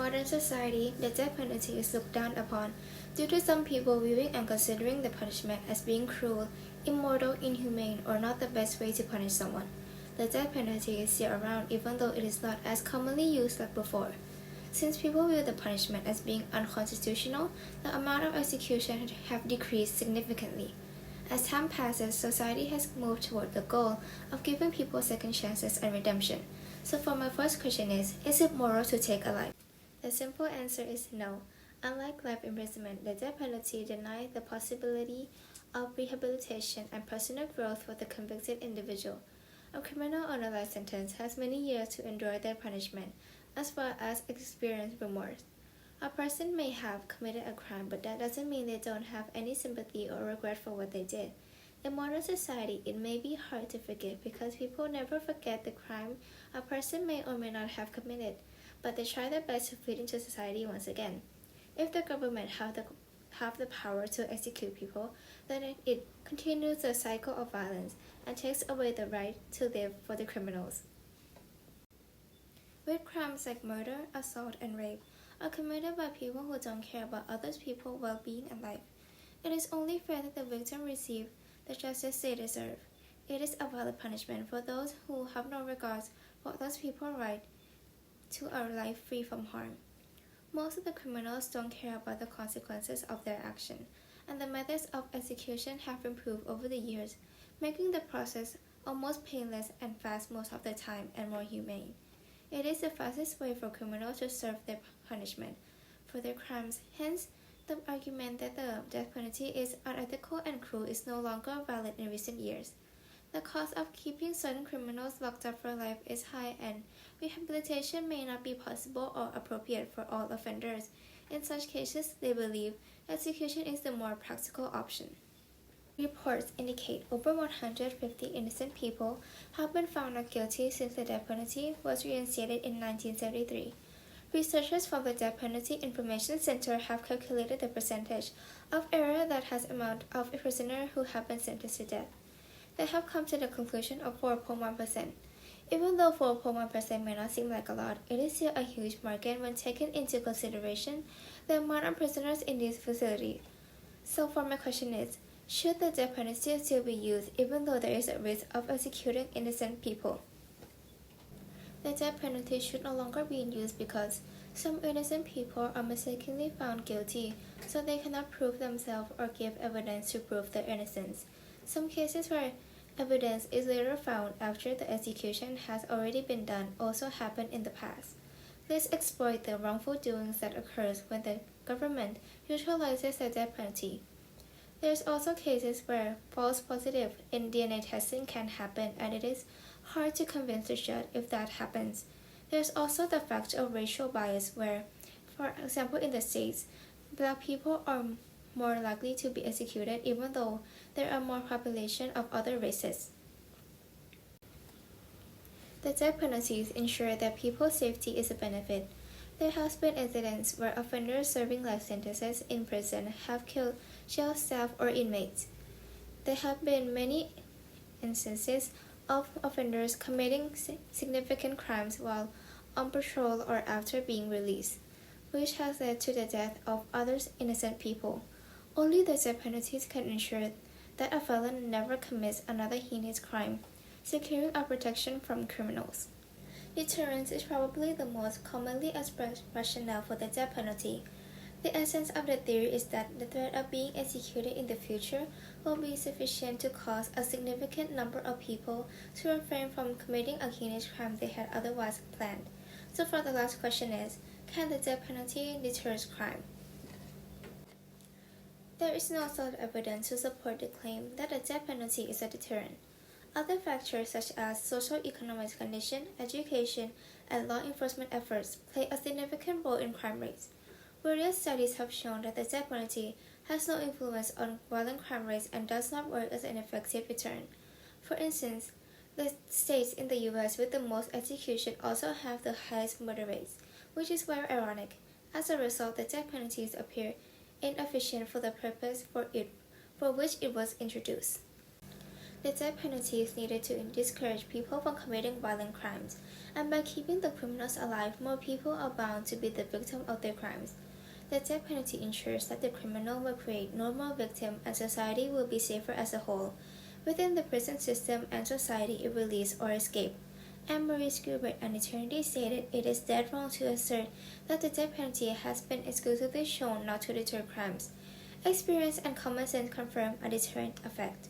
modern society, the death penalty is looked down upon due to some people viewing and considering the punishment as being cruel, immoral, inhumane, or not the best way to punish someone. The death penalty is still around even though it is not as commonly used like before. Since people view the punishment as being unconstitutional, the amount of execution have decreased significantly. As time passes, society has moved toward the goal of giving people second chances and redemption. So for my first question is it moral to take a life? The simple answer is no. Unlike life imprisonment, the death penalty denies the possibility of rehabilitation and personal growth for the convicted individual. A criminal on a life sentence has many years to endure their punishment, as well as experience remorse. A person may have committed a crime, but that doesn't mean they don't have any sympathy or regret for what they did. In modern society, it may be hard to forgive because people never forget the crime a person may or may not have committed, but they try their best to fit into society once again. If the government have the power to execute people, then it continues the cycle of violence and takes away the right to live for the criminals. With crimes like murder, assault, and rape are committed by people who don't care about other people's well-being and life, it is only fair that the victim receive the justice they deserve. It is a valid punishment for those who have no regards for those people's right to a life free from harm. Most of the criminals don't care about the consequences of their action, and the methods of execution have improved over the years, making the process almost painless and fast most of the time and more humane. It is the fastest way for criminals to serve their punishment for their crimes. Hence, the argument that the death penalty is unethical and cruel is no longer valid in recent years. The cost of keeping certain criminals locked up for life is high, and rehabilitation may not be possible or appropriate for all offenders. In such cases, they believe execution is the more practical option. Reports indicate over 150 innocent people have been found not guilty since the death penalty was reinstated in 1973. Researchers from the Death Penalty Information Center have calculated the percentage of error that has amount of prisoners who have been sentenced to death. They have come to the conclusion of 4.1%. Even though 4.1% may not seem like a lot, it is still a huge margin when taken into consideration the amount of prisoners in these facilities. So for my question is, should the death penalty still be used even though there is a risk of executing innocent people? The death penalty should no longer be in use because some innocent people are mistakenly found guilty, so they cannot prove themselves or give evidence to prove their innocence. Some cases where evidence is later found after the execution has already been done also happened in the past. This exploits the wrongful doings that occurs when the government utilizes the death penalty. There's also cases where false positive in DNA testing can happen, and it is hard to convince the judge if that happens. There's also the fact of racial bias where, for example in the States, black people are more likely to be executed even though there are more population of other races. The death penalties ensure that people's safety is a benefit. There has been incidents where offenders serving life sentences in prison have killed jail staff or inmates. There have been many instances of offenders committing significant crimes while on patrol or after being released, which has led to the death of other innocent people. Only the death penalties can ensure that a felon never commits another heinous crime, securing a protection from criminals. Deterrence is probably the most commonly expressed rationale for the death penalty. The essence of the theory is that the threat of being executed in the future will be sufficient to cause a significant number of people to refrain from committing a heinous crime they had otherwise planned. So for the last question is, can the death penalty deter crime? There is no solid evidence to support the claim that the death penalty is a deterrent. Other factors such as socio-economic condition, education, and law enforcement efforts play a significant role in crime rates. Various studies have shown that the death penalty has no influence on violent crime rates and does not work as an effective deterrent. For instance, the states in the US with the most execution also have the highest murder rates, which is very ironic. As a result, the death penalties appear inefficient for the purpose for which it was introduced. The death penalty is needed to discourage people from committing violent crimes, and by keeping the criminals alive, more people are bound to be the victim of their crimes. The death penalty ensures that the criminal will create no more victims and society will be safer as a whole. Within the prison system and society, it release or escape. Anne-Marie Schubert, an eternity, stated, "It is dead wrong to assert that the death penalty has been exclusively shown not to deter crimes. Experience and common sense confirm a deterrent effect."